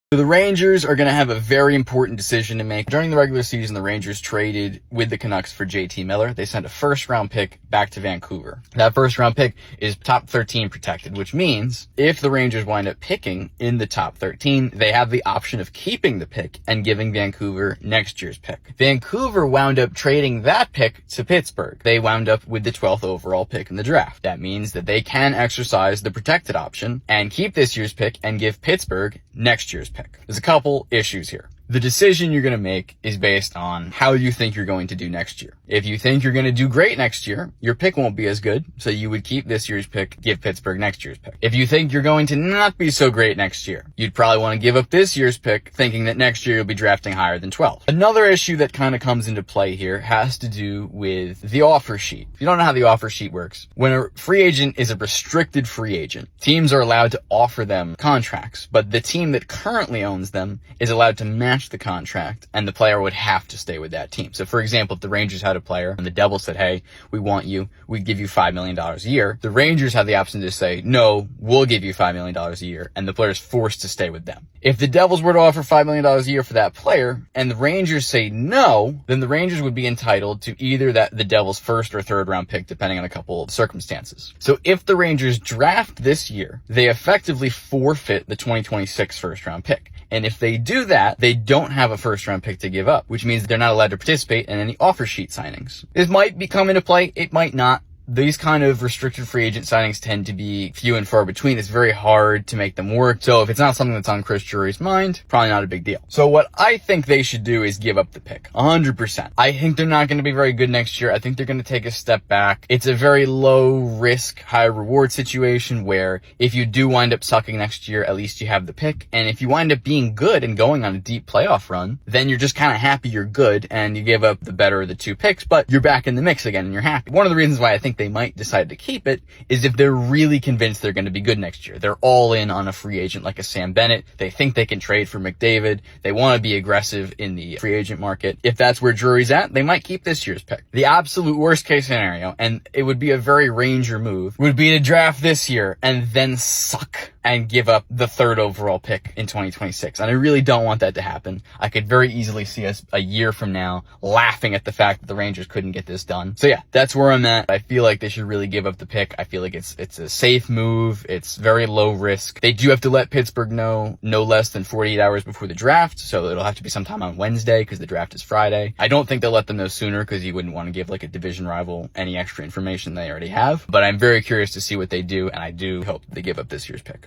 So the Rangers are going to have a very important decision to make. During the regular season, the Rangers traded with the Canucks for JT Miller. They sent a first-round pick back to Vancouver. That first-round pick is top 13 protected, which means if the Rangers wind up picking in the top 13, they have the option of keeping the pick and giving Vancouver next year's pick. Vancouver wound up trading that pick to Pittsburgh. They wound up with the 12th overall pick in the draft. That means that they can exercise the protected option and keep this year's pick and give Pittsburgh next year's pick. There's a couple issues here. The decision you're going to make is based on how you think you're going to do next year. If you think you're going to do great next year, your pick won't be as good, so you would keep this year's pick, give Pittsburgh next year's pick. If you think you're going to not be so great next year, you'd probably want to give up this year's pick, thinking that next year you'll be drafting higher than 12. Another issue that kind of comes into play here has to do with the offer sheet. If you don't know how the offer sheet works, when a free agent is a restricted free agent, teams are allowed to offer them contracts, but the team that currently owns them is allowed to match the contract, and the player would have to stay with that team. So for example, if the Rangers had a player and the Devils said, hey, we want you, we give you $5 million a year, the Rangers have the option to say, no, we'll give you $5 million a year, and the player is forced to stay with them. If the Devils were to offer $5 million a year for that player, and the Rangers say no, then the Rangers would be entitled to either the Devils' first or third round pick, depending on a couple of circumstances. So if the Rangers draft this year, they effectively forfeit the 2026 first round pick. And if they do that, they don't have a first round pick to give up, which means they're not allowed to participate in any offer sheet signings. This might come into play. It might not. These kind of restricted free agent signings tend to be few and far between. It's very hard to make them work. So if it's not something that's on Chris Drury's mind, probably not a big deal. So what I think they should do is give up the pick 100%. I think they're not going to be very good next year. I think they're going to take a step back. It's a very low risk, high reward situation where if you do wind up sucking next year, at least you have the pick. And if you wind up being good and going on a deep playoff run, then you're just kind of happy you're good and you give up the better of the two picks, but you're back in the mix again and you're happy. One of the reasons why I think they might decide to keep it is if they're really convinced they're going to be good next year. They're all in on a free agent like a Sam Bennett. They think they can trade for McDavid. They want to be aggressive in the free agent market. If that's where Drury's at, they might keep this year's pick. The absolute worst case scenario, and it would be a very Ranger move, would be to draft this year and then suck and give up the third overall pick in 2026. And I really don't want that to happen. I could very easily see us a year from now laughing at the fact that the Rangers couldn't get this done. So yeah, that's where I'm at. I feel like they should really give up the pick. I feel like it's a safe move. It's very low risk. They do have to let Pittsburgh know no less than 48 hours before the draft. So it'll have to be sometime on Wednesday because the draft is Friday. I don't think they'll let them know sooner because you wouldn't want to give like a division rival any extra information they already have. But I'm very curious to see what they do. And I do hope they give up this year's pick.